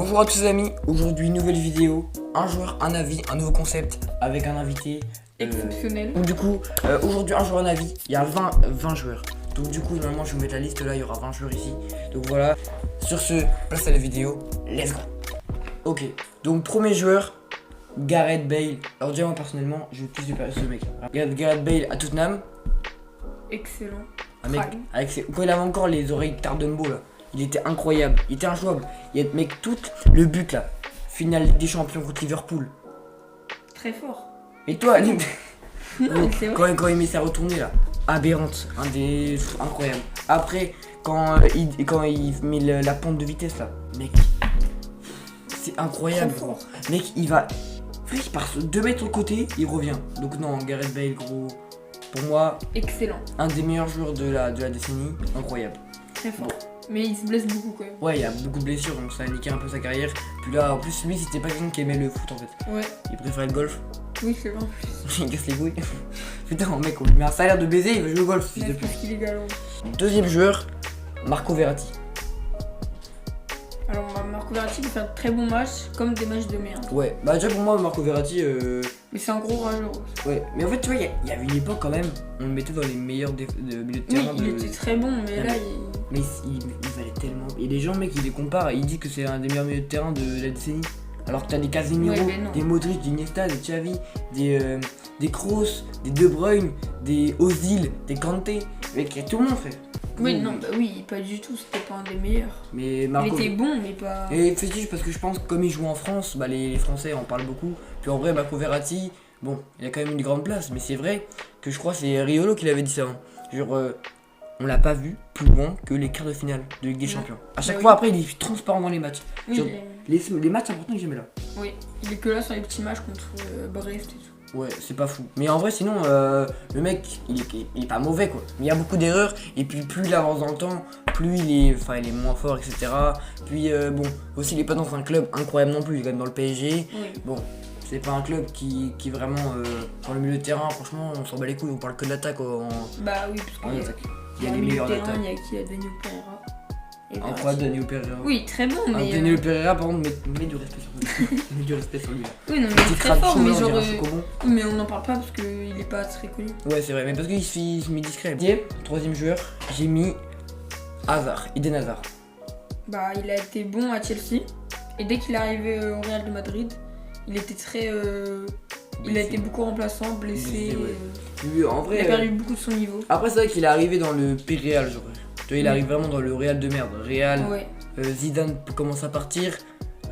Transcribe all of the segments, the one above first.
Bonjour à tous les amis, aujourd'hui nouvelle vidéo, un joueur, un avis, un nouveau concept avec un invité exceptionnel. Donc du coup, aujourd'hui un joueur, un avis, il y a 20 joueurs. Donc du coup, normalement je vais vous mettre la liste là, il y aura 20 joueurs ici. Donc voilà, sur ce, place à la vidéo, let's go. Ok, donc premier joueur, Gareth Bale. Alors déjà moi personnellement, je kiffe ce mec. Gareth Bale à Tottenham. Excellent. Un mec, quand il avait encore les oreilles Tardumbo là. Il était incroyable, il était injouable. Il y a mec tout le but là. Finale Ligue des Champions contre Liverpool. Très fort. Et toi, non, quand il met sa retournée là, aberrante, incroyable. Après, quand il met la pente de vitesse là, mec, c'est incroyable. Mec, il va, il part 2 mètres de côté, il revient. Donc non, Gareth Bale gros, pour moi, excellent. Un des meilleurs joueurs de la décennie, incroyable. Très fort. Bon. Mais il se blesse beaucoup quand même. Ouais, il y a beaucoup de blessures, donc ça a niqué un peu sa carrière. Puis là, en plus, lui, c'était pas quelqu'un qui aimait le foot en fait. Ouais. Il préférait le golf. Oui, c'est vrai en plus. Il casse les couilles. Putain, mec, on lui met un salaire de baiser, il va jouer au golf. Fils de pute. Qu'il est galant. Deuxième joueur, Marco Verratti. Alors, Marco Verratti, il fait un très bon match, comme des matchs de merde. Ouais, bah déjà pour moi, Marco Verratti. Mais c'est un gros rageur. Ouais, mais en fait, tu vois, il y avait une époque quand même, on le mettait dans les meilleurs milieux de terrain. Oui, il était très bon, mais là, Mais il valait tellement. Et les gens, mec, ils les comparent, ils disent que c'est un des meilleurs milieux de terrain de la décennie. Alors que t'as des Casemiro, des Modric, des Iniesta, des Xavi, des Kroos, des De Bruyne, des Ozil, des Kanté. Mec, il y a tout le monde, frère. Oui, non, bah oui, pas du tout, c'était pas un des meilleurs. Mais Marco... Il était bon, mais pas... Et fétiche parce que je pense que comme il joue en France, bah les Français en parlent beaucoup. Puis en vrai, Marco Verratti, bon, il a quand même une grande place, mais c'est vrai que je crois que c'est Riolo qui l'avait dit ça. Hein. Genre, on l'a pas vu plus loin que les quarts de finale de Ligue des Champions. À chaque fois, après, il est transparent dans les matchs. Oui, genre, les matchs importants, il est jamais là. Oui, il est que là sur les petits matchs contre Brest et tout. Ouais, c'est pas fou. Mais en vrai, sinon, le mec, il est pas mauvais quoi. Il y a beaucoup d'erreurs, et puis plus il avance dans le temps, plus il est moins fort, etc. Puis bon, aussi, il est pas dans un club incroyable non plus, il est quand même dans le PSG. Oui. Bon, c'est pas un club qui vraiment, dans le milieu de terrain, franchement, on s'en bat les couilles, on parle que de l'attaque Bah oui, parce qu'il y a les meilleurs d'attaque. Il y a qui? Il y a Daniel Pereira. Incroyable, Daniel Pereira. Oui, très bon, mais... Daniel Pereira, par contre, met du respect sur lui. Met du respect sur lui. Oui, non, mais il est très fort, mais genre... Oui, mais on n'en parle pas parce qu'il est pas très connu. Ouais, c'est vrai, mais parce qu'il se met discret. Troisième joueur, j'ai mis Eden Hazard. Bah, il a été bon à Chelsea. Et dès qu'il est arrivé au Real de Madrid, il était très... il a été beaucoup remplaçant, blessé. Ouais. En vrai, il a perdu beaucoup de son niveau. Après, c'est vrai qu'il est arrivé dans le P-Real, genre. Tu vois, il arrive vraiment dans le Real de merde. Real, ouais. Zidane commence à partir.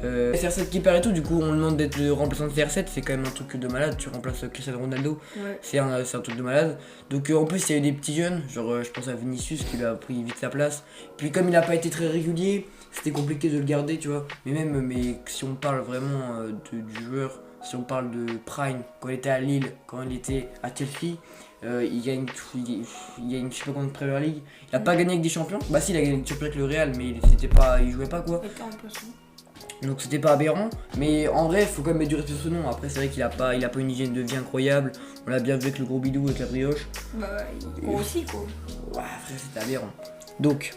CR7 qui perd et tout, du coup on demande d'être le remplaçant de CR7, c'est quand même un truc de malade, tu remplaces Cristiano Ronaldo, ouais. C'est un truc de malade. Donc en plus il y a eu des petits jeunes, genre je pense à Vinicius qui lui a pris vite sa place. Puis comme il n'a pas été très régulier, c'était compliqué de le garder, tu vois. Mais si on parle vraiment du joueur, si on parle de Prime, quand il était à Lille, quand il était à Chelsea, il gagne je sais pas combien de Premier League. Il a pas gagné avec des champions. Bah si, il a gagné avec le Real, mais il jouait pas quoi. Donc c'était pas aberrant, mais en vrai faut quand même mettre du respect sur ce nom. Après c'est vrai qu'il a pas une hygiène de vie incroyable. On l'a bien vu avec le gros bidou, avec la brioche. Bah il aussi quoi. Ouais frère, c'était aberrant. Donc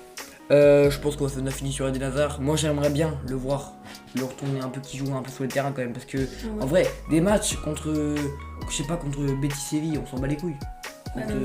je pense qu'on a fini sur Eden Hazard. Moi j'aimerais bien le voir, le retourner un peu, qui joue un peu sur le terrain quand même. Parce que en vrai des matchs contre, je sais pas, contre Betis Séville, on s'en bat les couilles.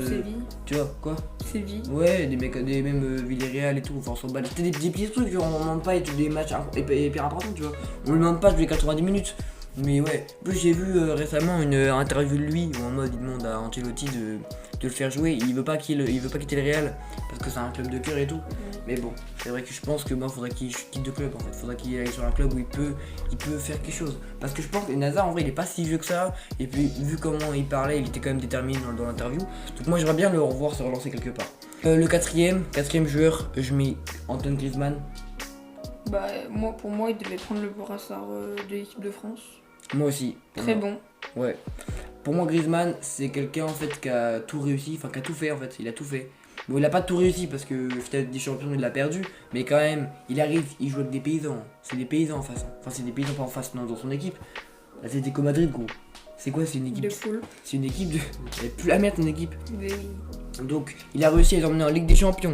Séville. Tu vois quoi? Séville. Ouais, même Villarreal et tout, enfin on s'en bat. C'était des petits trucs, genre, on ne demande pas des matchs hyper importants, tu vois. On ne demande pas de jouer 90 minutes. Mais ouais, en plus j'ai vu récemment une interview de lui où en mode il demande à Ancelotti de le faire jouer. Il veut pas quitter le Real parce que c'est un club de cœur et tout. Mais bon, c'est vrai que je pense que moi faudrait qu'il quitte le club en fait. Faudrait qu'il aille sur un club où il peut faire quelque chose. Parce que je pense que Nazar en vrai il est pas si vieux que ça. Et puis vu comment il parlait, il était quand même déterminé dans l'interview. Donc moi j'aimerais bien le revoir se relancer quelque part. Le quatrième joueur, je mets Antoine Griezmann. Bah pour moi il devait prendre le brassard de l'équipe de France. Moi aussi. Très bon. Ouais. Pour moi Griezmann c'est quelqu'un en fait qui a tout réussi, enfin qui a tout fait en fait, il a tout fait. Bon il a pas tout réussi parce que peut-être des champions il l'a perdu, mais quand même il arrive, il joue avec des paysans. C'est des paysans en face. Hein. Enfin c'est des paysans pas en face, non, dans son équipe. L'Atlético Madrid gros. C'est quoi, c'est une équipe de foule. C'est une équipe de... Elle plus la mettre ton équipe. Oui. Donc il a réussi à les emmener en Ligue des Champions.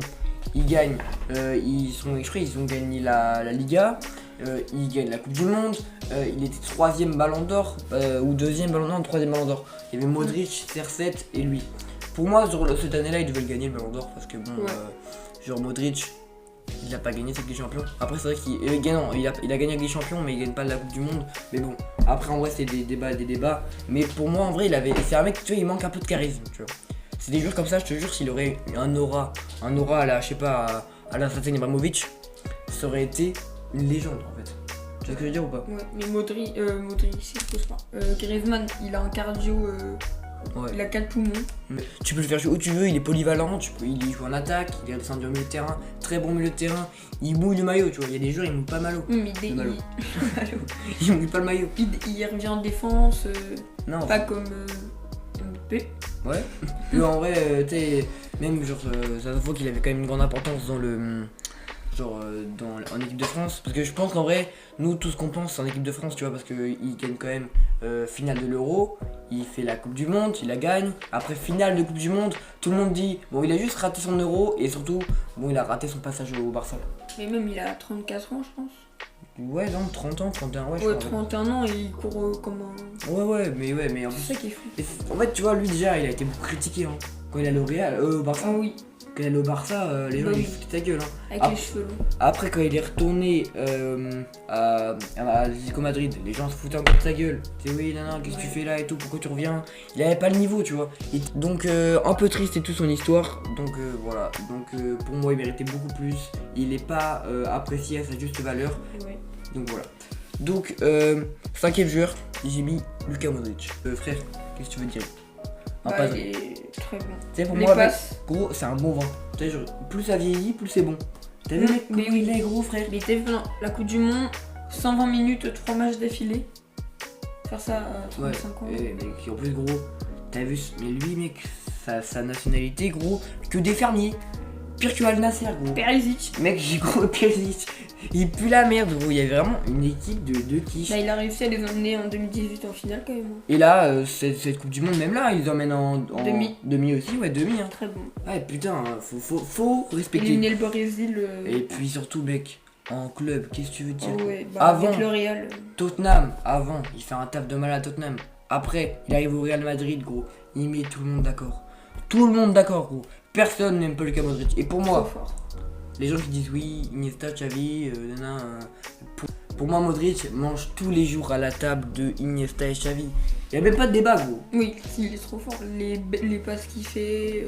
Ils gagnent, je crois qu'ils ont gagné la Liga. il gagne la Coupe du Monde, il était 3ème ballon d'or, ou 2ème ballon d'or, 3ème ballon d'or. Il y avait Modric, CR7 et lui. Pour moi, cette année-là, il devait le gagner le ballon d'or parce que bon, genre Modric, il a pas gagné cette Ligue des Champions. Après, c'est vrai qu'il il a gagné la Ligue des Champions, mais il gagne pas la Coupe du Monde. Mais bon, après, en vrai, c'est des débats. Mais pour moi, en vrai, c'est un mec, tu vois, il manque un peu de charisme, tu vois. C'est des joueurs comme ça, je te jure, s'il aurait eu un aura à la, je sais pas, à la Zlatan Ibrahimovic, ça aurait été une légende en fait. Tu vois ce que je veux dire ou pas? Ouais, mais Modric, c'est fausse pas. Griezmann, il a un cardio, il a 4 poumons. Mais tu peux le faire jouer où tu veux, il est polyvalent, il y joue en attaque, il est descendu au milieu de terrain, très bon milieu de terrain, il mouille le maillot, tu vois, il y a des joueurs, ils mouillent pas le maillot. Mais Il mouille pas le maillot. Il revient en défense, Non, pas comme Mbappé. Ouais. Mais en vrai, tu sais, même genre, ça se voit qu'il avait quand même une grande importance dans le. En équipe de France. Parce que je pense qu'en vrai, nous, tout ce qu'on pense en équipe de France, tu vois, parce qu'il gagne quand même finale de l'Euro, il fait la Coupe du Monde, il la gagne. Après, finale de Coupe du Monde, tout le monde dit, bon, il a juste raté son Euro et surtout, bon, il a raté son passage au Barça. Mais même, il a 34 ans, je pense. Ouais, non, 30 ans, 31, ouais, je Ouais, crois. 31 ans et il court comme un. Ouais, mais en plus. C'est ça qui est fou. En fait, tu vois, lui déjà, il a été beaucoup critiqué hein, quand il allait au Real, au Barça. Ah oui. Quand il allait au Barça, les gens Bah ils oui. foutaient ta gueule. Hein. Avec les cheveux longs. Après, quand il est retourné à l'Atlético Madrid, les gens se foutaient encore de sa gueule. C'est oui, non, qu'est-ce que tu fais là et tout, pourquoi tu reviens? Il avait pas le niveau, tu vois. Donc, un peu triste et tout son histoire. Donc, voilà. Donc, pour moi, il méritait beaucoup plus. Il est pas apprécié à sa juste valeur. Ouais. Donc, voilà. Donc, 5ème joueur, j'ai mis Luka Modric. Frère, qu'est-ce que tu veux dire? Bah, il est très bon. Tu sais, pour Les moi, passes. mec, gros, c'est un bon vin. Tu sais, genre, plus ça vieillit, plus c'est bon. T'as vu, mec, Mais comment oui. il est, gros, frère? Il était dans la Coupe du Monde, 120 minutes, 3 matchs d'affilée. Faire ça à 35 ans. Et, mec, en plus, gros, t'as vu, mais lui, mec, sa nationalité, gros, que des fermiers. Pire que Al Nasser, gros. Perisic. Mec, j'ai gros Perisic. Il pue la merde, gros. Il y avait vraiment une équipe de quiche. Bah, il a réussi à les emmener en 2018 en finale quand même. Et là, cette Coupe du Monde, même là, ils les emmènent en Demi. Demi aussi, ouais, demi. Hein. Très bon. Ouais, putain, faut respecter. Éliminer le Brésil. Et puis surtout, mec, en club, qu'est-ce que tu veux dire? Ouais, bah, Avant. avec le Real. Tottenham, avant, il fait un taf de mal à Tottenham. Après, il arrive au Real Madrid, gros. Il met tout le monde d'accord. Tout le monde d'accord, gros. Personne n'aime pas Luka Modric. Et pour Trop moi, fort. les gens qui disent oui, Iniesta, Xavi, pour moi, Modric mange tous les jours à la table de Iniesta et Xavi. Il n'y a même pas de débat, gros. Oui, il est trop fort. Les passes qu'il fait.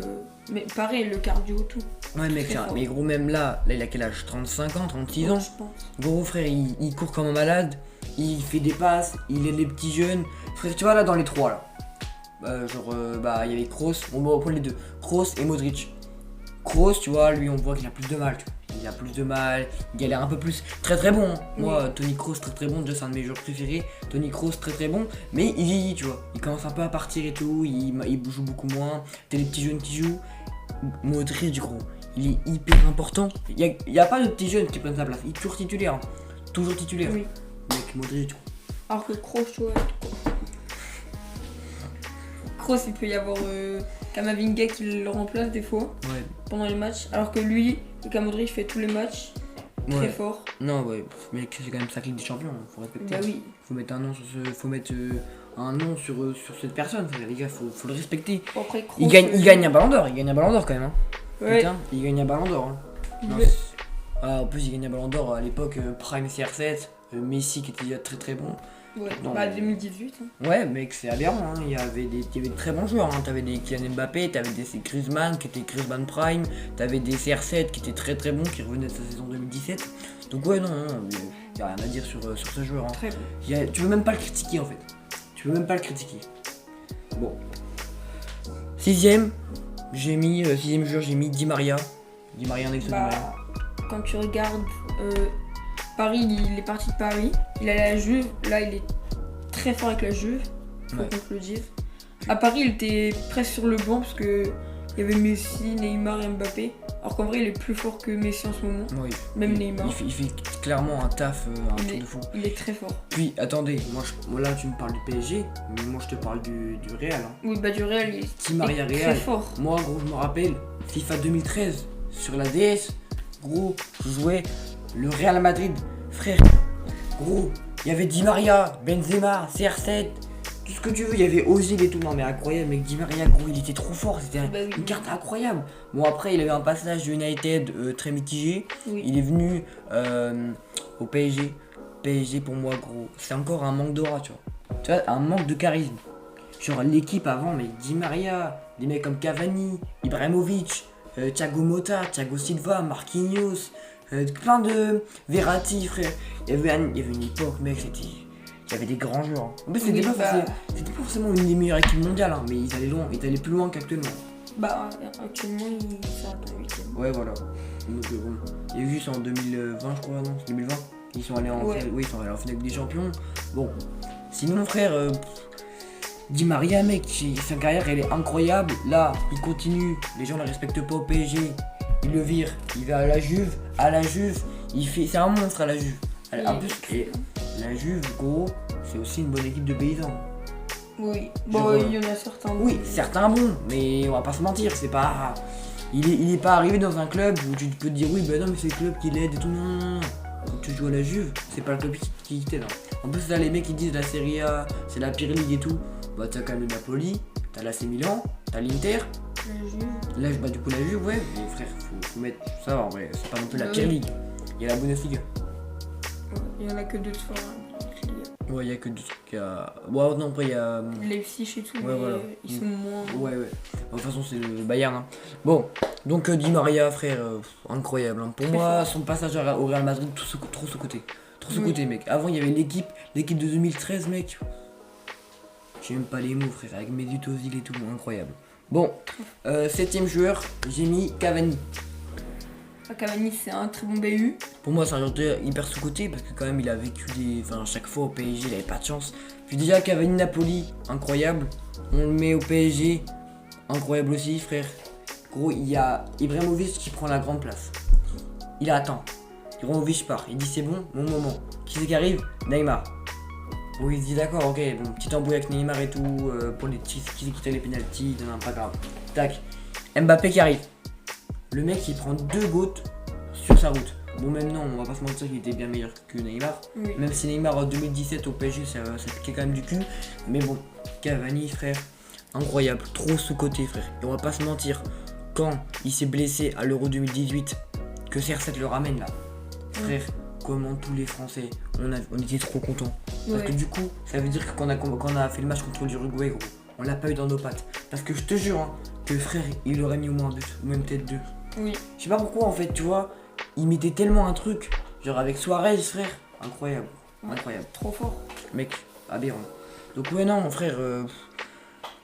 Mais pareil, le cardio, tout. Ouais, mec, Très fort. mais gros, même là, il a quel âge? 35 ans, 36 ans? Je pense. Gros frère, il court comme un malade, il fait des passes, il aide les petits jeunes. Frère, tu vois là dans les trois là, il y avait Kroos, on va prendre les deux, Kroos et Modric. Kroos, tu vois, lui on voit qu'il a plus de mal, tu vois. Il a plus de mal, il galère un peu plus. Très très bon, hein. Moi, Toni Kroos très très bon, déjà c'est un de mes joueurs préférés. Toni Kroos très très bon, mais il vieillit, tu vois. Il commence un peu à partir et tout, il joue beaucoup moins. T'as les petits jeunes qui jouent. Modric, gros, il est hyper important. Il y a pas de petits jeunes qui prennent sa place, il est toujours titulaire. Hein. Toujours titulaire. Oui. Mec, Modric, tu Alors que Kroos, tu vois. Kroos, il peut y avoir Kamavinga qui le remplace des fois Ouais. pendant les matchs. Alors que lui, Luka Modric fait tous les matchs. Très Ouais. fort. Non, ouais, mec, c'est quand même sa Ligue des Champions, hein, faut respecter. Bah oui. Faut mettre un nom sur cette personne, les gars, faut le respecter. Bon, après, Kroos, Il gagne un ballon d'or, quand même. Hein. Ouais. Putain, il gagne un ballon d'or. Hein. Non, Ouais. en plus, il gagne un ballon d'or à l'époque, Prime CR7, Messi qui était déjà très très bon. Ouais. Non, Bah, mais- 2018. Hein. Ouais, mec, c'est aberrant. Hein. Il y avait de très bons joueurs. Hein. T'avais des Kylian Mbappé, t'avais des Griezmann qui était Griezmann Prime, t'avais des CR7 qui étaient très très bons, qui revenaient de sa saison 2017. Donc, ouais, non, y a rien à dire sur ce joueur. Hein. Très bon. Tu veux même pas le critiquer en fait. Tu veux même pas le critiquer. Bon. Sixième joueur, j'ai mis Di Maria. Di Maria, Nelson Di Maria. Bah, quand tu regardes Paris, il est parti de Paris. Il allait à la Juve. Là, il est très fort avec la Juve. Faut Ouais. qu'on te le dise. À Paris, il était presque sur le banc parce que il y avait Messi, Neymar et Mbappé. Alors qu'en vrai, il est plus fort que Messi en ce moment. Oui. Même Neymar. Il fait clairement un taf, un Il truc est- de fou. Il est très fort. Puis, attendez, moi là tu me parles du PSG, mais moi je te parle du Real. Hein. Oui, bah du Real, il Di Maria est très Real. fort. Moi, gros, je me rappelle, FIFA 2013, sur la DS, gros, je jouais le Real Madrid. Frère, Gros, il y avait Di Maria, Benzema, CR7, tout ce que tu veux, il y avait Ozil et tout. Non mais incroyable, mec, Di Maria, gros, il était trop fort, c'était Bah oui. une carte incroyable. Bon après, il avait un passage de United très mitigé. Oui. Il est venu au PSG. PSG pour moi, gros, c'est encore un manque d'aura, tu vois. Tu vois, un manque de charisme. Genre l'équipe avant, mais Di Maria, des mecs comme Cavani, Ibrahimovic, Thiago Motta, Thiago Silva, Marquinhos, plein de Verratti, frère. Il y avait une époque, mec, il y avait des grands joueurs. En plus, c'était Oui, pas forcément une des meilleures équipes mondiales, hein, mais ils allaient loin, ils allaient plus loin qu'actuellement. Bah, actuellement, ils sont en 8ème. Ouais, voilà. Donc, bon. Il y a eu juste en 2020, je crois, non, c'est 2020. Ils sont allés en Ouais. finale, oui, ils sont allés en finale des champions. Bon, sinon, frère, Di Maria, mec, sa carrière, elle est incroyable. Là, il continue, les gens ne le respectent pas au PSG. Il le vire, il va à la Juve. À la Juve, c'est un monstre à la Juve. En plus, et la Juve, gros, c'est aussi une bonne équipe de paysans. Oui, Genre, bon, il y en a certains. Oui, certains bons, mais on va pas se mentir, c'est pas. Il est pas arrivé dans un club où tu peux te dire oui, bah non, mais c'est le club qui l'aide et tout. Non, non, non. Quand tu joues à la Juve, c'est pas le club qui t'aide. En plus, là, les mecs qui disent la Serie A, c'est la pire ligue et tout. Bah, t'as quand même le Napoli, t'as l'AC Milan, t'as l'Inter. La Juve. Là, bah, du coup, la Juve, ouais, mais frère, faut mettre ça en vrai, c'est pas non plus la Bah pire oui. ligue. Il y a la Bundesliga. Ouais, il y en a que deux de forts. Ouais, il y a que deux trucs à. Ouais, non, après, il y a. Leipzig et tout, Ouais, mais voilà. ils sont moins. Ouais, ouais. De toute façon, c'est le Bayern. Hein. Bon, donc Di Maria, frère, incroyable. Hein. Pour Très moi, fort. son passage au Real Madrid, trop sous-côté. Trop Oui. sous-côté, mec. Avant, il y avait l'équipe de 2013, mec. J'ai même pas les mots, frère, avec Mesut Ozil et tout, incroyable. Bon, 7ème joueur, j'ai mis Cavani. Cavani, c'est un très bon BU. Pour moi, c'est un joueur hyper sous-côté parce que quand même, il a vécu Enfin, chaque fois au PSG, il avait pas de chance. Puis déjà, Cavani Napoli, incroyable. On le met au PSG, incroyable aussi, frère. Gros, il y a Ibrahimovic qui prend la grande place. Il attend. Ibrahimovic part. Il dit c'est bon, mon moment. Qui c'est qui arrive? Neymar. Bon, il se dit d'accord, ok, bon, petit embrouille avec Neymar et tout, pour les qui c'est qui tire les pénaltys, non, pas grave. Tac. Mbappé qui arrive. Le mec, il prend 2 gouttes sur sa route. Bon, même non, on va pas se mentir qu'il était bien meilleur que Neymar. Oui. Même si Neymar en 2017 au PSG, ça piquait quand même du cul. Mais bon, Cavani, frère, incroyable. Trop sous-côté, frère. Et on va pas se mentir, quand il s'est blessé à l'Euro 2018, que CR7 le ramène là, frère, comment tous les Français, on était trop contents. Parce Ouais. que du coup, ça veut dire que quand on a fait le match contre l'Uruguay, gros, on l'a pas eu dans nos pattes. Parce que je te jure, hein, que frère, il aurait mis au moins un but, ou même peut-être 2. Oui. Je sais pas pourquoi en fait, tu vois, il mettait tellement un truc, genre avec Suarez, frère, incroyable, Ouais. incroyable, Trop fort. mec, aberrant. Donc ouais non, mon frère,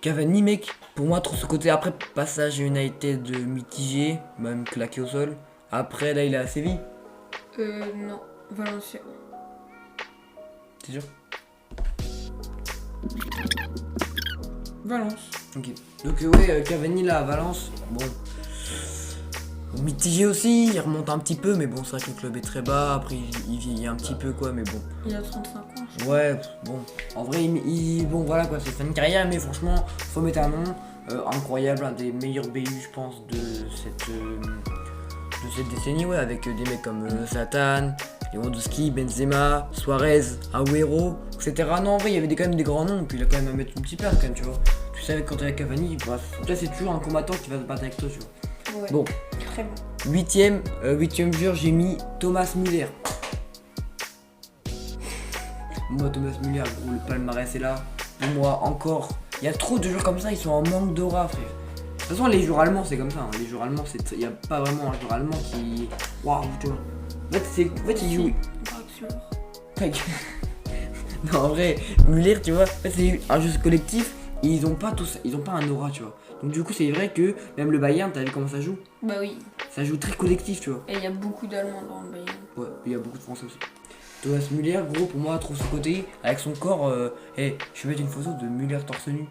Cavani, mec, pour moi trop ce côté. Après passage à United mitigé, même claqué au sol. Après là il est à Séville, Non. Valencia. c'est sûr. Valence. Ok. Donc ouais, Cavani là à Valence, bon. Mitigé aussi, il remonte un petit peu, mais bon, c'est vrai que le club est très bas, après il vieillit un petit peu quoi, mais bon. Il a 35 ans. je Ouais, bon, en vrai, bon voilà quoi, c'est fin de carrière, mais franchement, faut mettre un nom incroyable, un des meilleurs BU, je pense, de cette décennie, ouais, avec des mecs comme Zlatan, Lewandowski, Benzema, Suarez, Agüero, etc. Non, en vrai, il y avait quand même des grands noms, puis il a quand même à mettre une petite place quand même, tu vois. Tu sais, quand t'es avec Cavani, bah, toi, c'est toujours un combattant qui va se battre avec toi, tu vois. crois. Ouais. Bon, Très bon. 8ème joueur, j'ai mis Thomas Müller. Moi, Thomas Müller, gros, le palmarès est là. Pour moi, encore. Il y a trop de joueurs comme ça, ils sont en manque d'aura, frère. De toute façon, les joueurs allemands, c'est comme ça. Hein. Les joueurs allemands, il n'y a pas vraiment un joueur allemand qui. Waouh, tu vois. En fait, ils jouent. Draxler. Non, en vrai, Müller, tu vois, en fait, c'est un jeu collectif. Et ils ont pas un aura, tu vois. Donc, du coup, c'est vrai que même le Bayern, t'as vu comment ça joue? Bah oui. Ça joue très collectif, tu vois. Et il y a beaucoup d'Allemands dans le Bayern. Ouais, il y a beaucoup de Français aussi. Thomas Müller, gros, pour moi, trop sous-côté, avec son corps. Je vais mettre une photo de Müller torse nu.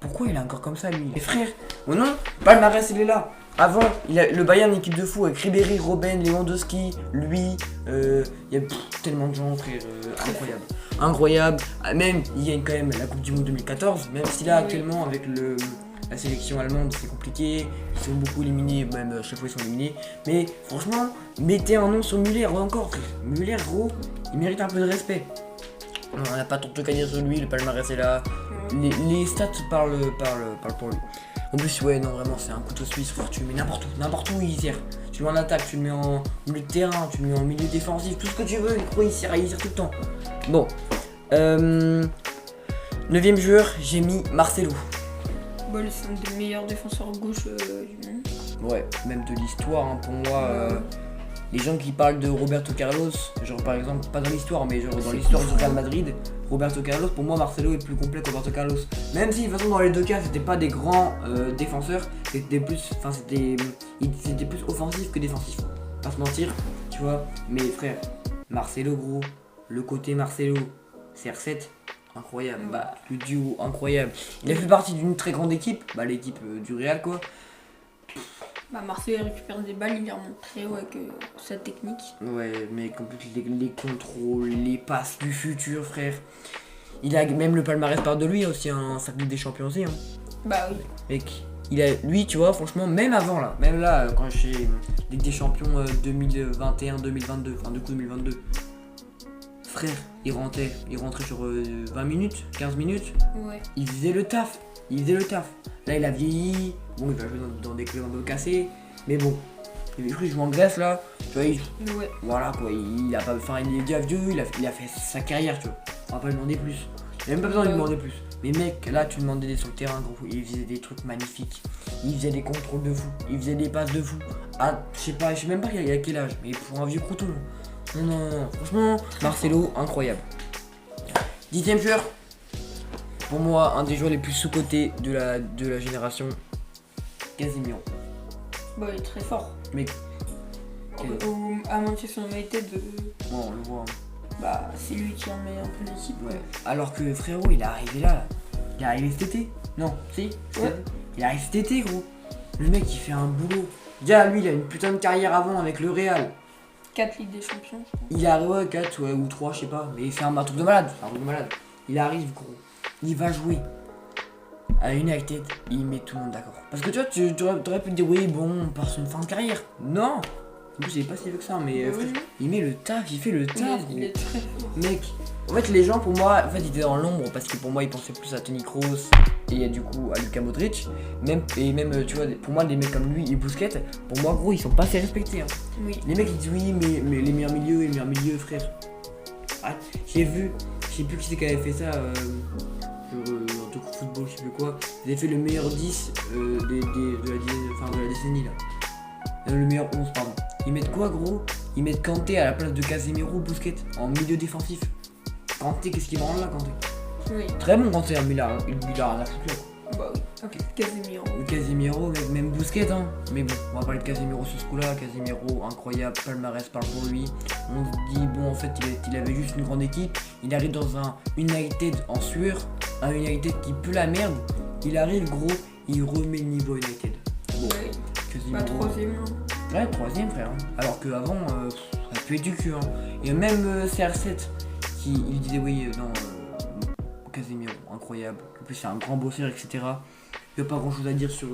Pourquoi il est encore comme ça, lui? Les frères, oh non, palmarès, il est là. Avant, il a le Bayern, une équipe de fou avec Ribéry, Robben, Lewandowski, lui. Il y a tellement de gens, frère, incroyable. Incroyable. Ah, même, il gagne quand même la Coupe du Monde 2014, même si là, Oui. actuellement, avec la sélection allemande c'est compliqué, ils sont beaucoup éliminés, même à chaque fois ils sont éliminés. Mais franchement, mettez un nom sur Müller encore. Müller, gros, il mérite un peu de respect. On n'a pas trop de gagner sur lui, le palmarès est là. Les stats parlent pour lui. En plus, ouais, non, vraiment, c'est un couteau suisse, frère. Tu le mets n'importe où il sert. Tu le mets en attaque, tu le mets en milieu de terrain, tu le mets en milieu défensif, tout ce que tu veux, gros, il sert tout le temps. Bon. 9ème joueur, j'ai mis Marcelo. Bah, c'est un des meilleurs défenseurs gauche du monde. Ouais, même de l'histoire, hein, pour moi. Les gens qui parlent de Roberto Carlos, genre par exemple, pas dans l'histoire, mais genre dans l'histoire du Real Madrid, Roberto Carlos, pour moi Marcelo est plus complet que Roberto Carlos. Même si de toute façon dans les deux cas c'était pas des grands défenseurs, c'était plus offensif que défensif. Pas se mentir, tu vois. Mais frère, Marcelo gros, le côté Marcelo, CR7, incroyable, bah le duo incroyable. Il a fait partie d'une très grande équipe, bah l'équipe du Real quoi. Bah Marseille récupère des balles, il les remonte très haut avec sa technique. Ouais, mais les contrôles, les passes du futur, frère. Il a même le palmarès par de lui aussi, un cercle des champions aussi. Hein. Bah oui. Mec, lui, tu vois, franchement, même avant là, même là, quand j'ai Ligue des Champions 2021-2022, enfin du coup 2022, frère, il rentrait sur 20 minutes, 15 minutes. Ouais. Il faisait le taf. Là, il a vieilli. Bon, il va jouer dans des clubs un peu cassés. Mais bon, il joue en Grèce là. Tu vois, ouais. Voilà quoi. Il est déjà vieux. Il a fait sa carrière, tu vois. On va pas lui demander plus. Il n'y a même pas besoin de lui demander plus. Mais mec, là, tu demandais des sur le terrain, gros. Il faisait des trucs magnifiques. Il faisait des contrôles de fou. Il faisait des passes de fou. Ah, je sais même pas il a quel âge. Mais pour un vieux crouton. Non. Franchement, Marcelo, incroyable. 10ème joueur. Pour moi, un des joueurs les plus sous-cotés de la génération, Casemiro. Bah, il est très fort. Mais à Manchester United, bon, on le voit. Bah, c'est lui qui en met un peu l'équipe. Ouais. Alors que frérot, il est arrivé là. Il est arrivé cet été. Non, si. Ouais. Il arrive cet été, gros. Le mec, il fait un boulot. Déjà, lui, il a une putain de carrière avant avec le Real. 4 Ligues des Champions, je crois. Il arrive, 4 ou 3, je sais pas. Mais il fait un truc de malade. Il arrive, gros. Il va jouer à United, il met tout le monde d'accord. Parce que tu vois, t'aurais pu te dire oui bon, on part sur une fin de carrière. Non. En plus, il est pas si vieux que ça, mais frère, il met le taf, il fait le taf. Il est très fort. Mec, en fait les gens pour moi, ils étaient dans l'ombre parce que pour moi ils pensaient plus à Toni Kroos et du coup à Luka Modric. Même tu vois, pour moi les mecs comme lui et Busquets, pour moi gros ils sont pas assez respectés. Hein. Oui. Les mecs ils disent oui mais les meilleurs milieux frère. Ah, j'ai vu, je sais plus qui c'est qui avait fait ça. En tout cas football, je sais plus quoi, ils avaient fait le meilleur 10 de la décennie là. Le meilleur 11 pardon. Ils mettent quoi gros? Ils mettent Kanté à la place de Casemiro, Busquets en milieu défensif. Kanté, qu'est-ce qu'il va rendre là Kanté? Oui. Très bon Kanté, hein, Millard a un club. Bah oui, ok, Casemiro. Casemiro, même Busquets hein. Mais bon, on va parler de Casemiro sur ce coup-là. Casemiro, incroyable, palmarès parle pour lui. On se dit bon en fait il avait juste une grande équipe. Il arrive dans un United en sueur. Un United qui pue la merde, il arrive gros, il remet le niveau United. Bon, ouais. Casemiro. Bah 3ème. Ouais, 3ème frère. Hein. Alors qu'avant, ça puait du cul. Hein. Et même CR7, il disait oui, Casemiro, incroyable. En plus, c'est un grand bosseur, etc. Il n'y a pas grand chose à dire sur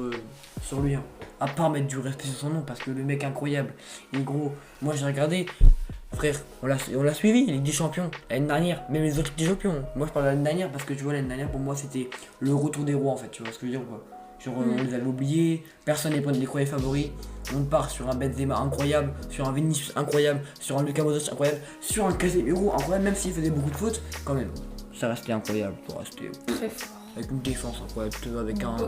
lui. Hein. À part mettre du respect sur son nom, parce que le mec incroyable. Et gros, moi j'ai regardé. Frère, on l'a suivi, Ligue des Champions, l'année dernière, même les autres Ligues des Champions. Moi je parle de l'année dernière parce que tu vois, l'année dernière pour moi c'était le retour des rois en fait, tu vois ce que je veux dire ou pas? Genre on les avait oubliés, personne les croyait favoris. On part sur un Benzema incroyable, sur un Vinicius incroyable, sur un Luka Modric incroyable, sur un Casemiro incroyable, même s'il faisait beaucoup de fautes, quand même. Ça restait incroyable, pour rester très fort. Avec une défense incroyable, avec un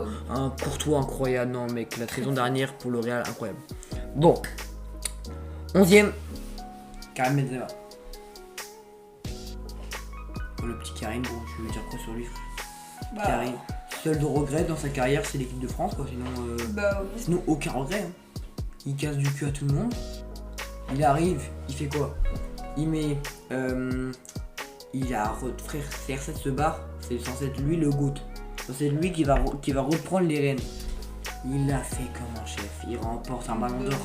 Courtois incroyable. Non mec, la saison dernière pour le Real incroyable. Bon, 11ème. Karim Benzema. Le petit Karim, bon, je veux dire quoi sur lui? Karim, seul de regret dans sa carrière, c'est l'équipe de France, quoi. Sinon aucun regret. Hein. Il casse du cul à tout le monde. Il arrive, il fait quoi? Il met. Frère, CR7 se barre, c'est censé être lui le GOAT. C'est lui qui va reprendre les rênes. Il l'a fait comme un chef, il remporte un ballon d'or.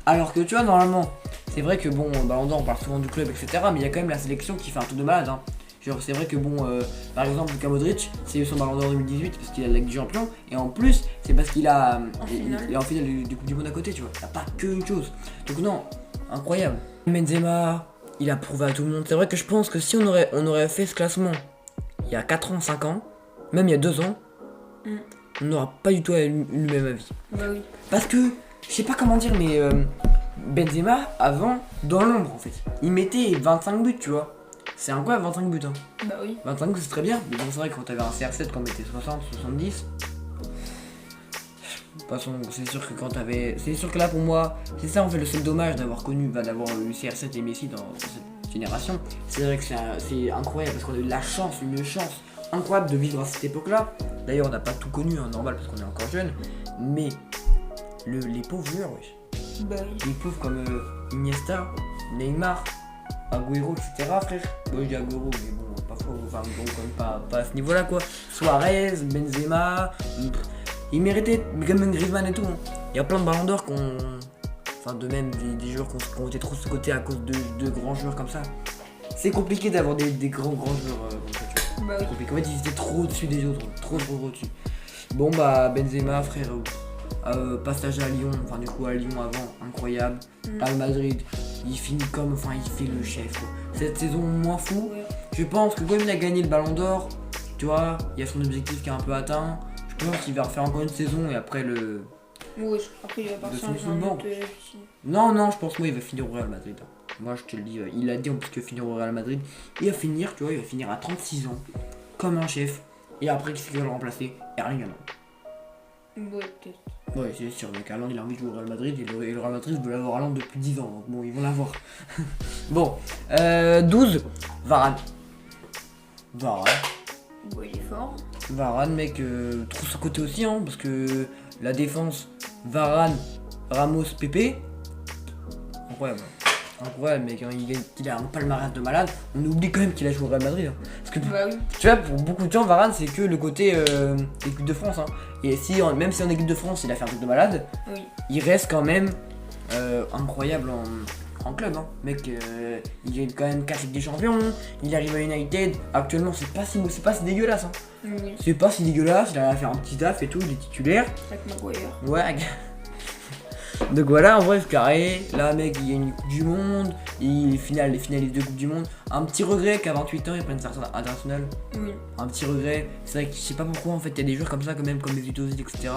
Alors que tu vois, normalement, c'est vrai que bon, Ballon d'Or, on parle souvent du club, etc. Mais il y a quand même la sélection qui fait un truc de malade. Hein. Genre c'est vrai que bon, par exemple Luka Modric, c'est son ballon d'or 2018 parce qu'il a la Ligue des Champions, et en plus c'est parce qu'il a il est en finale du Coupe du Monde à côté, tu vois. Il n'y a pas qu'une chose. Donc non, incroyable. Benzema, il a prouvé à tout le monde. C'est vrai que je pense que si on aurait fait ce classement il y a 4 ans, 5 ans, même il y a 2 ans, on n'aura pas du tout eu le même avis. Bah oui. Parce que, je sais pas comment dire, mais Benzema, avant, dans l'ombre en fait, il mettait 25 buts, tu vois. C'est incroyable, 25 buts. Hein. Bah oui. 25 buts, c'est très bien. Mais bon, c'est vrai que quand t'avais un CR7, quand on mettait 60, 70. De toute façon, c'est sûr que quand t'avais. C'est sûr que là, pour moi, c'est ça en fait le seul dommage d'avoir d'avoir eu CR7 et Messi dans cette génération. C'est vrai que c'est incroyable parce qu'on a eu une chance incroyable de vivre à cette époque-là. D'ailleurs, on n'a pas tout connu, hein, normal, parce qu'on est encore jeune. Mais les pauvres joueurs, wesh. Bah oui. Les pauvres comme Iniesta, Neymar, Agüero, etc. frère. Moi je dis Agüero, mais bon, pas faux, enfin bon, quand même pas à ce niveau-là quoi. Suarez, Benzema, ils méritaient, même Griezmann et tout. Hein. Il y a plein de ballons d'or enfin de même des joueurs qui ont été trop sous-cotés à cause de grands joueurs comme ça. C'est compliqué d'avoir des grands joueurs comme ça, tu vois. Bah oui. C'est compliqué. En fait, ils étaient trop au-dessus des autres, trop au-dessus. Bon bah Benzema frère. Passage à Lyon, enfin du coup à Lyon avant, incroyable. À Madrid, il finit comme, enfin il fait le chef quoi. Cette saison moins fou, Ouais. je pense que comme il a gagné le ballon d'or, tu vois, il y a son objectif qui est un peu atteint. Je pense qu'il va refaire encore une saison et après le... Ouais, après il va partir son dans un banc. autre Non, je pense moi il va finir au Real Madrid. Moi je te le dis, il a dit en plus qu'il va finir au Real Madrid. Il va finir, tu vois, il va finir à 36 ans, comme un chef. Et après qui c'est qui va le remplacer? Erling Haaland. Ouais, peut-être. Ouais, c'est sûr, mec, Haaland il a envie de jouer au Real Madrid et le Real Madrid veut l'avoir Haaland depuis 10 ans, donc bon, ils vont l'avoir. Bon, 12, Varane. Ouais, il est fort. Varane, mec, trop ce côté aussi, hein, parce que la défense, Varane, Ramos, Pepe, incroyable. Incroyable, mec, hein, il a un palmarès de malade. On oublie quand même qu'il a joué au Real Madrid. Hein, parce que, Bah oui. tu vois, pour beaucoup de gens, Varane, c'est que le côté équipe de France. Hein. Et même si en équipe de France, il a fait un truc de malade, Oui. il reste quand même incroyable en club. Hein. Mec, il est quand même 4 Ligue des Champions, il arrive à United. Actuellement, c'est pas si dégueulasse. Hein. Oui. C'est pas si dégueulasse, il a fait un petit taf et tout, il est titulaire. Avec Maguire. Ouais. Donc voilà, en bref, carré. Là, mec, il y a une Coupe du Monde, il finaliste de Coupe du Monde. Un petit regret qu'à 28 ans, il prenne sa retraite internationale. Oui. Un petit regret. C'est vrai que je sais pas pourquoi, en fait, il y a des joueurs comme ça, quand même, comme les Ozil, etc.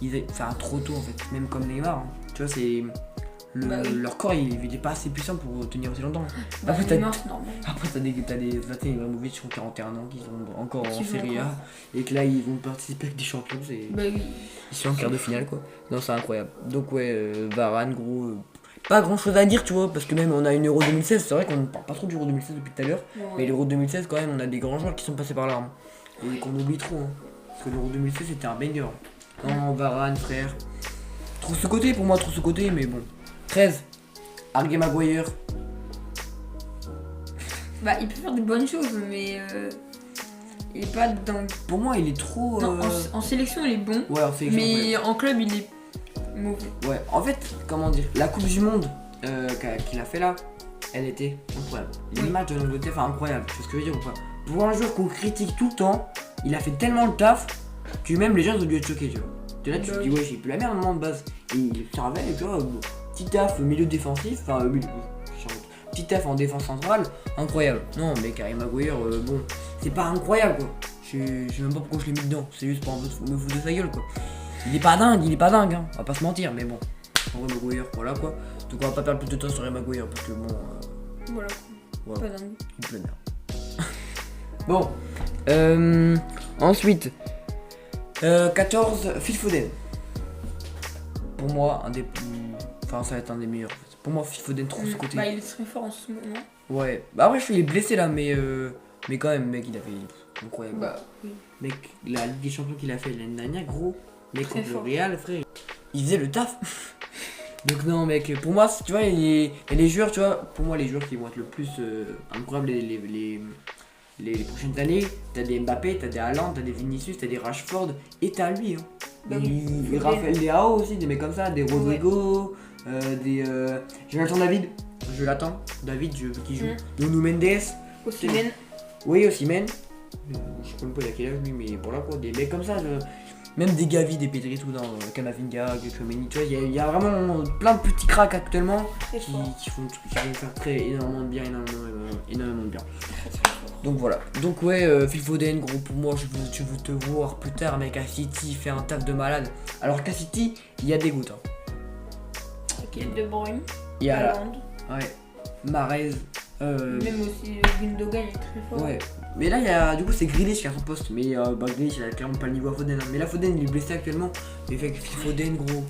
Ils enfin trop tôt, en fait, même comme Neymar. Hein. Tu vois, c'est. Leur corps, il est pas assez puissant pour tenir aussi longtemps. Bah, Après, Neymar, c'est normal. t'as des Zlatan Ibrahimovic qui ont 41 ans, qui sont encore en Serie A, et que là, ils vont participer avec des champions. Bah oui. Ils sont en quart de finale, quoi. Non, c'est incroyable. Donc, ouais, Varane, gros. Pas grand chose à dire, tu vois, parce que même on a une Euro 2016. C'est vrai qu'on ne parle pas trop du Euro 2016 depuis tout à l'heure, ouais. Mais l'Euro 2016, quand même, on a des grands joueurs qui sont passés par là. Hein, et qu'on oublie trop. Hein, parce que l'Euro 2016, c'était un banger. Non, Varane, frère. Trop sous-côté pour moi, trop sous-côté, mais bon. 13. Harry Maguire. Bah, il peut faire de bonnes choses, mais il est pas dans. Pour moi, il est trop. Non, en sélection, il est bon. Ouais, en sélection. Mais en club, il est mauvais. Ouais, en fait, comment dire, la Coupe du Monde qu'il a fait là, elle était incroyable. Les matchs de l'Angleterre, enfin incroyable. Tu vois ce que je veux dire ou pas? Pour un joueur qu'on critique tout le temps, il a fait tellement le taf que même les gens ont dû être choqués, tu vois. Là, tu te dis, ouais, j'ai plus la merde moment de base. Et il servait, tu vois, petit taf au milieu défensif, enfin, petit taf en défense centrale, incroyable. Non, mais Harry Maguire, bon, c'est pas incroyable quoi. Je sais même pas pourquoi je l'ai mis dedans, c'est juste pour me foutre de sa gueule quoi. Il est pas dingue, hein, on va pas se mentir, mais bon. Harry Maguire, voilà quoi. Donc on va pas perdre plus de temps sur Harry Maguire parce que bon. Voilà. Pas dingue. Il pleut bien. Bon. Ensuite. 14, Phil Foden. Pour moi, un des plus. Enfin, ça va être un des meilleurs. Pour moi, Phil Foden trop ce côté. Bah, il est très fort en ce moment. Ouais. Bah, après, il est blessé là, mais quand même, mec, il a fait incroyable. Bah, oui. Mec, la Ligue des Champions qu'il a fait l'année dernière, gros. Mec, contre le fort. Real, frère, il faisait le taf. Donc, non, mec, pour moi, tu vois, il y a les joueurs, tu vois, pour moi, les joueurs qui vont être le plus incroyables les prochaines années, t'as des Mbappé, t'as des Haaland, t'as des Vinicius, t'as des Rashford, et t'as lui, hein. Bah oui, Raphaël Leao aussi, des mecs comme ça, des Rodrigo, des Jonathan David, je l'attends, David, je veux qu'il joue, Nuno Mendes, Osimhen. Oui, Osimhen. Je sais même pas il a quel âge lui, mais voilà quoi, des mecs comme ça. Même des Gavi, des Pedri, tout dans Camavinga, Chouameni, tu vois, il y a vraiment plein de petits cracks actuellement qui vont faire énormément de bien, énormément de bien. Donc voilà. Donc ouais, Phil Foden, gros, pour moi, je veux te voir plus tard, mec, à City, faire un taf de malade. Alors qu'à City, il y a des gouttes. Ok, De Bruyne, Il y a Haaland, ouais, Mahrez. même aussi Gundogan est très fort. Ouais, mais là, il y a, du coup, c'est Grealish qui a son poste. Mais Grealish, il a clairement pas le niveau à Foden. Mais là, Foden, il est blessé actuellement. Mais fait que Phil Foden, gros.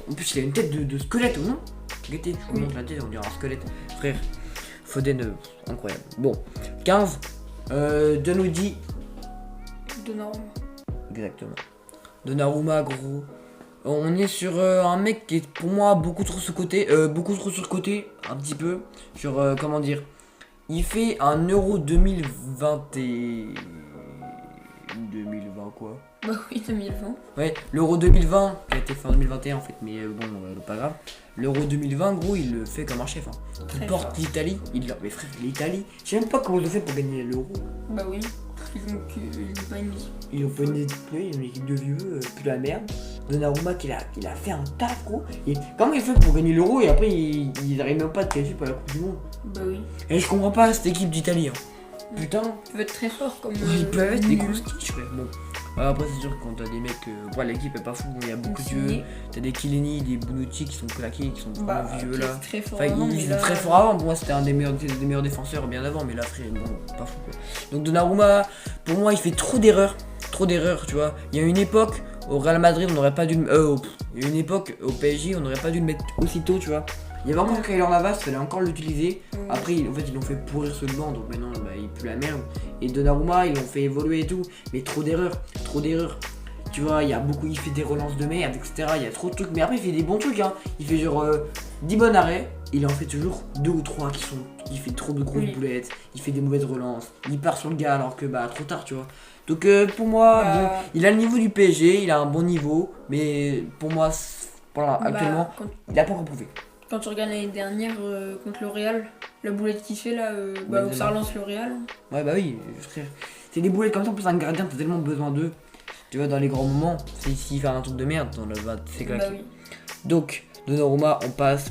En plus, il a une tête de squelette, ou non? Regardez, je vous montre la tête, on dirait un squelette. Frère, Foden, incroyable. Bon, 15. Donodi. Donnarumma. Exactement. Donnarumma, gros. On est sur un mec qui est pour moi beaucoup trop surcoté, un petit peu. Sur, comment dire. Il fait un Euro 2020 et... 2020 quoi? Bah oui, 2020. Ouais, l'Euro 2020, qui a été fait en 2021 en fait, mais bon, pas grave. L'Euro 2020, gros, il le fait comme un chef. Hein. Il Très porte fort. l'Italie, mais frère, l'Italie, je sais même pas comment ils ont fait pour gagner l'Euro. Bah oui. Ils ont pas une Ils ont pas une équipe de vieux, plus la merde. Donnarumma, il a fait un taf, gros. Et comment il fait pour gagner l'Euro et après, ils arrivent même pas à te qualifier pour la Coupe du Monde? Bah oui. Et je comprends pas cette équipe d'Italie. Hein. Putain. Ils peuvent être très forts comme. Ils peuvent être des nuls. gros stitch, frère. Bon. Après, c'est sûr que quand t'as des mecs. L'équipe est pas fou, mais il y a beaucoup de vieux. Insigné. T'as des Kileni, des Bonucci qui sont claqués, qui sont Bah, vraiment vieux ok, là. c'est très fort. Enfin, avant, il mais était là, très fort avant. Pour moi, c'était un des meilleurs défenseurs bien avant, mais là, frère, bon, pas fou quoi. Donc, Donnarumma, pour moi, il fait trop d'erreurs. Trop d'erreurs, tu vois. Il y a une époque. Au Real Madrid, on n'aurait pas dû il y a une époque au PSG, on n'aurait pas dû le mettre aussitôt, tu vois. Il y avait encore Keylor Navas, il fallait encore l'utiliser. Après, en fait, ils l'ont fait pourrir ce banc, donc maintenant, il pue la merde. Et Donnarumma, ils l'ont fait évoluer et tout. Mais trop d'erreurs, trop d'erreurs. Tu vois, il fait des relances de merde, etc. Il y a trop de trucs. Mais après, il fait des bons trucs, hein. Il fait genre 10 bons arrêts. Il en fait toujours 2 ou 3 il fait trop de grosses boulettes. Il fait des mauvaises relances. Il part sur le gars alors que, trop tard, tu vois. Donc pour moi, bon, il a le niveau du PSG, il a un bon niveau, mais pour moi, actuellement, il a pas encore prouvé. Quand tu regardes l'année dernière contre le Real, la boulette qu'il fait là, où ça relance le Real. Ouais, bah oui, frère. C'est des boulettes comme ça, en plus un gardien, t'as tellement besoin d'eux. Tu vois, dans les grands moments, s'il fait un truc de merde, c'est claqué. Bah oui. Donc, Donnarumma, on passe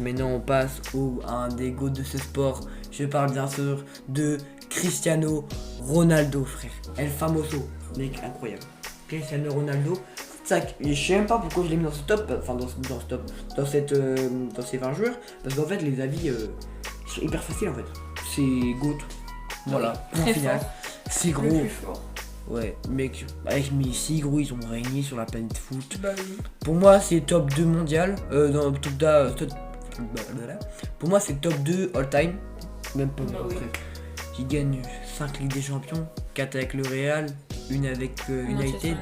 à un des goûts de ce sport. Je parle bien sûr de Cristiano Ronaldo, frère. El Famoso, mec incroyable. Cristiano Ronaldo, ça, je sais même pas pourquoi je l'ai mis dans ce top, enfin dans ces 20 joueurs, parce qu'en fait les avis sont hyper faciles en fait. C'est GOAT, voilà, Très final. fort. C'est Le gros. plus fort. Ouais, mec, avec Messi, gros, ils ont régné sur la planète foot. Bah oui. Pour moi, c'est top 2 mondial. Pour moi, c'est top 2 all time. Même pas, Bah oui. frère. Qui gagne 5 Ligues des Champions, 4 avec le Real, une avec United.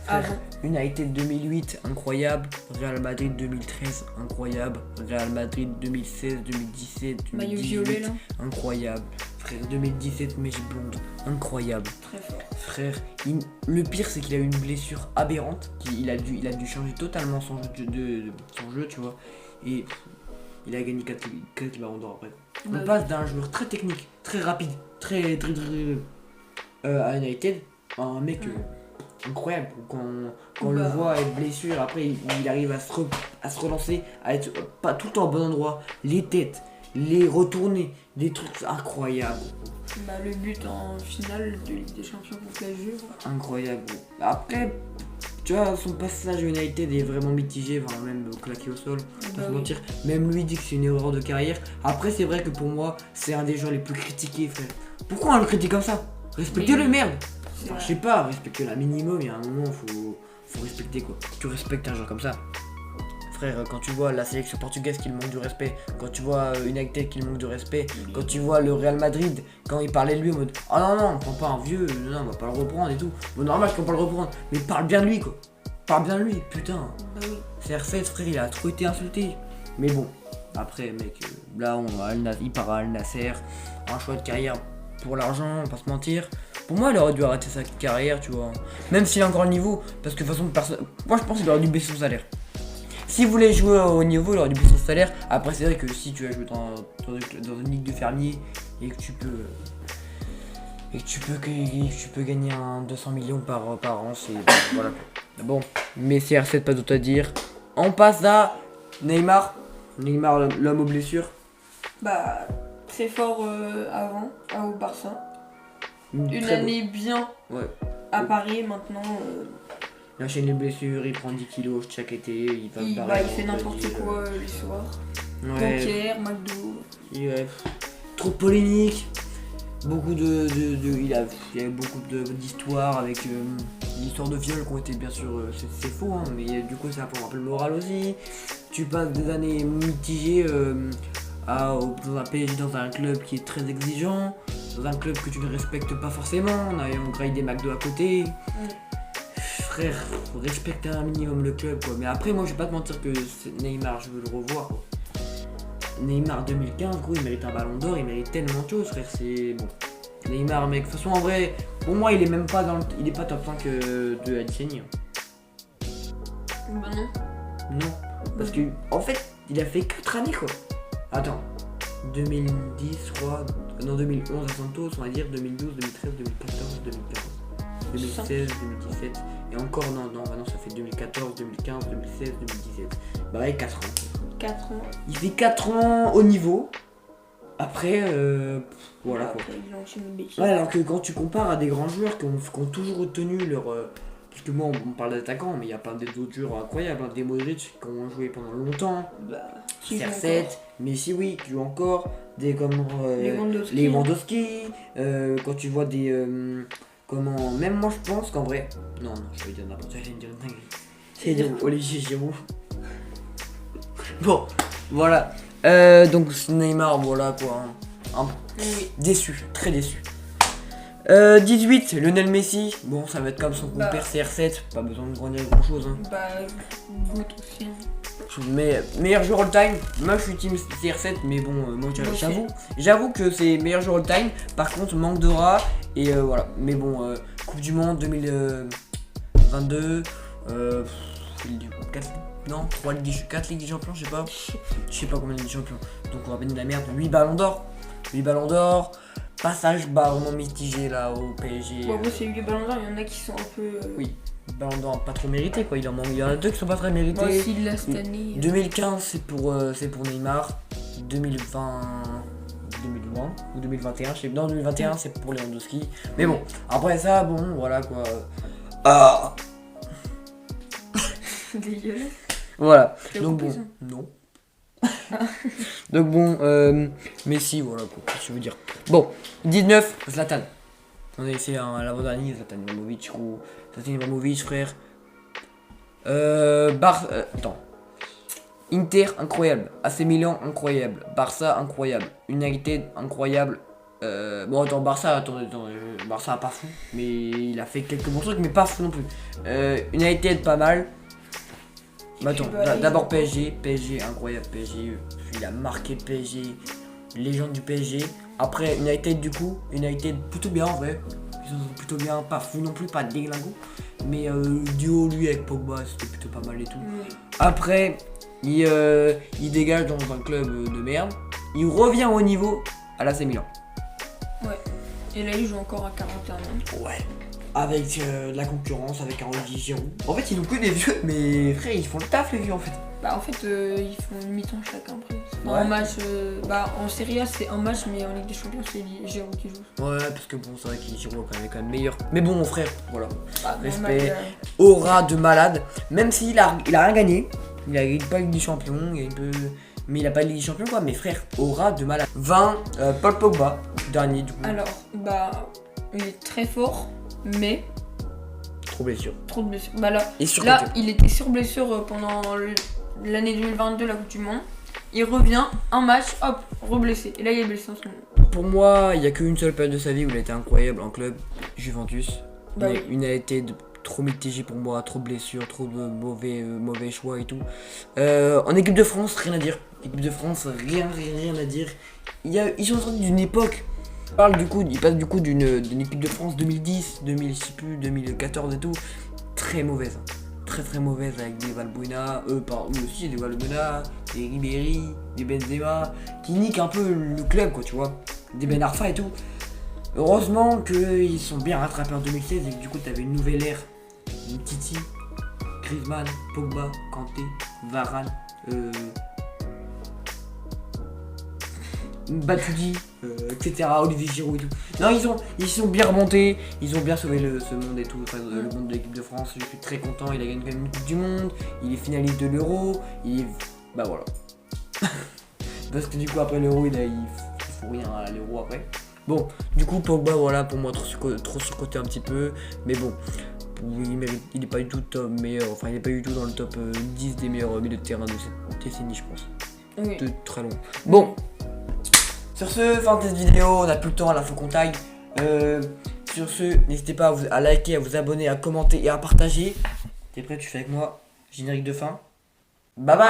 Frère, United 2008, incroyable. Real Madrid 2013, incroyable. Real Madrid 2016, 2017, Maillot 2018, violet là. incroyable. Frère, 2017, mèche blonde, incroyable. Très fort. Frère, le pire c'est qu'il a eu une blessure aberrante. Il a dû changer totalement son jeu, tu vois. Et il a gagné 4 ballons d'or après. On passe d'un joueur très technique, très rapide, très à United, à un mec incroyable. Quand on le voit être blessure, après il arrive à se relancer, à être pas tout le temps au bon endroit. Les têtes, les retourner, des trucs incroyables. Bah le but en finale de Ligue des Champions contre la Juve. Incroyable. Après, tu vois, son passage à United est vraiment mitigé, enfin, même claqué au sol, pas se mentir. Même lui dit que c'est une erreur de carrière. Après, c'est vrai que pour moi, c'est un des joueurs les plus critiqués, frère. Pourquoi on le critique comme ça? Respectez-le, merde. Enfin, je sais pas, respectez la minimum, il y a un moment, faut respecter quoi. Tu respectes un joueur comme ça. Frère, quand tu vois la sélection portugaise qui manque du respect, quand tu vois United qui manque de respect, quand tu vois le Real Madrid, quand il parlait de lui en mode « Ah non, non, on prend pas un vieux, non, on va pas le reprendre et tout. » Bon, normal qu'on va pas le reprendre, mais parle bien de lui quoi. Parle bien de lui, putain. Bah oui. CR7, frère, il a trop été insulté. Mais bon, après, mec, là, il part à Al Nasser, un choix de carrière pour l'argent, on va pas se mentir. Pour moi, il aurait dû arrêter sa carrière, tu vois. Même s'il a encore le niveau, parce que de toute façon, moi je pense qu'il aurait dû baisser son salaire. S'il voulait jouer au haut niveau, il aurait dû baisser son salaire. Après, c'est vrai que si tu vas jouer dans une ligue de fermiers et que tu peux et que tu peux gagner un 200 millions par an, c'est voilà quoi. Bon, mais CR7 pas d'autre à dire. On passe à Neymar, l'homme aux blessures. Bah, très fort avant, au Barça. Une Très année bien bon. Ouais. à Paris, maintenant Il enchaîne les blessures, il prend 10 kilos chaque été, il va il fait n'importe quoi les soirs. Ouais. Poker, McDo. Ouais. Trop de polémiques. Beaucoup il y a beaucoup d'histoires avec l'histoire de viol qui ont été bien sûr c'est faux hein, mais du coup ça pour un peu le moral aussi. Tu passes des années mitigées dans un PSG, dans un club qui est très exigeant, dans un club que tu ne respectes pas forcément, en ayant graille des McDo à côté. Frère, respecte un minimum le club quoi. Mais après moi je vais pas te mentir que Neymar je veux le revoir quoi. Neymar 2015, gros, il mérite un ballon d'or, il mérite tellement de choses, frère, c'est bon. Neymar, mec, de toute façon, en vrai, pour moi, il est même pas il est pas top 5 de la décennie. Bah non. Non, parce que, en fait, il a fait 4 années, quoi. Attends, 2010, je crois, non, 2011 à Santos, on va dire 2012, 2013, 2014, 2015, 2016, 2017, et encore, non, ça fait 2014, 2015, 2016, 2017. Bah ouais, 4 ans. 4 ans. Il fait 4 ans au niveau. Après, voilà quoi. Après, il enchaîne les bêtises. Ouais, alors que quand tu compares à des grands joueurs qui ont toujours retenu leur. Parce que moi, on parle d'attaquants, mais il y a plein d'autres joueurs incroyables. Hein, des Modric qui ont joué pendant longtemps. Bah, qui joue CR7, encore. Messi, oui, qui joue encore. Des comme. Lewandowski. Lewandowski. Quand tu vois des. Comment. Même moi, je pense qu'en vrai. Non, je vais dire n'importe quoi, je vais dire une dinguerie. C'est dire Olivier Giroud. Bon, voilà. Donc Neymar, voilà quoi. Oui. Déçu, très déçu. 18, Lionel Messi. Bon, ça va être comme son compère CR7. Pas besoin de grandir grand chose. Hein. Bah, goût aussi. Hein. Mais meilleur joueur all time. Moi je suis team CR7, mais bon, moi j'avoue que c'est meilleur joueur all time. Par contre, manque d'aura. Et voilà. Mais bon, Coupe du Monde 2022. 4 Ligues des Champions, je sais pas combien de Ligues des Champions. Donc on va peine de la merde. 8 ballons d'or. Passage vraiment mitigé là au PSG. Bon, après, c'est eu les ballons d'or, il y en a qui sont un peu. Oui, ballon d'or pas trop mérité quoi. Il y en a 2 qui sont pas très mérités. Moi aussi, là, cette année. 2015 c'est pour Neymar. 2020 ou 2021, je sais pas. Non, 2021 c'est pour Lewandowski. Mais bon, après ça, bon, voilà quoi. Dégueulasse. Voilà. Tu Donc coupé, bon, ça non. Donc bon, Messi, voilà quoi, qu'est-ce que je veux dire. Bon, 19, Zlatan. On a essayé l'avant-dernier, Zlatan Ibrahimovic, frère. Attends. Inter, incroyable. AC Milan, incroyable. Barça, incroyable. United, incroyable. Bon, attends, Barça pas fou, mais il a fait quelques bons trucs, mais pas fou non plus. United, pas mal. Bah attends, d'abord PSG, incroyable, PSG, il a marqué le PSG, légende du PSG. Après United du coup, United plutôt bien en vrai, ils sont plutôt bien, pas fou non plus, pas déglingo, mais duo lui avec Pogba c'était plutôt pas mal et tout. Oui. Après, il dégage dans un club de merde, il revient au niveau à l'AC Milan. Ouais, et là il joue encore à 41 ans. Ouais. Avec de la concurrence, avec un Olivier Giroud. En fait, ils ont que des vieux, mais frère, ils font le taf les vieux en fait. Bah en fait, ils font une mi-temps chacun après. Ouais. En match, en Serie A c'est un match, mais en Ligue des Champions c'est Giroud qui joue. Ouais, parce que bon, c'est vrai qu'il Giroud est quand même meilleur. Mais bon, frère, voilà. Bah, Respect. Aura de malade. Même s'il a rien gagné. Il a pas eu Ligue des Champions, mais il a pas eu Ligue des Champions quoi. Mais frère, aura de malade. 20, Paul Pogba, dernier du coup. Alors, il est très fort, mais Trop blessure. trop de blessures. Bah là, Et sur il était sur blessure pendant l'année 2022, la Coupe du Monde. Il revient, un match, hop, reblessé. Et là, il est blessé en ce moment. Pour moi, il y a qu'une seule période de sa vie où il a été incroyable en club, Juventus. Bah oui. Une a été trop mitigée pour moi, trop de blessures, trop de mauvais choix et tout. En équipe de France, rien à dire. Équipe de France, rien à dire. Ils sont sortis d'une époque. Il passe du coup d'une équipe de France 2010, 2000, je sais plus, 2014 et tout. Très mauvaise. Très mauvaise avec des Valbuena, aussi des Valbuena, des Ribéry, des Benzema, qui niquent un peu le club quoi, tu vois. Des Ben Arfa et tout. Heureusement qu'ils sont bien rattrapés en 2016 et que du coup t'avais une nouvelle ère. Une Titi, Griezmann, Pogba, Kanté, Varane, Matuidi, etc. Olivier Giroud et tout. Non, ils sont bien remontés, ils ont bien sauvé ce monde et tout, enfin, le monde de l'équipe de France. Je suis très content, il a gagné quand même une Coupe du Monde, il est finaliste de l'Euro, bah voilà. Parce que du coup après l'Euro il faut rien à l'Euro après. Bon, du coup Pogba voilà pour moi trop surcoté un petit peu, mais bon, il est pas du tout top meilleur, enfin il est pas du tout dans le top 10 des meilleurs milieux de terrain de cette décennie je pense. Oui. De très long. Bon, sur ce, fin de cette vidéo, on n'a plus le temps, là faut qu'on taille. Sur ce, n'hésitez pas à liker, à vous abonner, à commenter et à partager. T'es prêt, tu fais avec moi, générique de fin. Bye bye.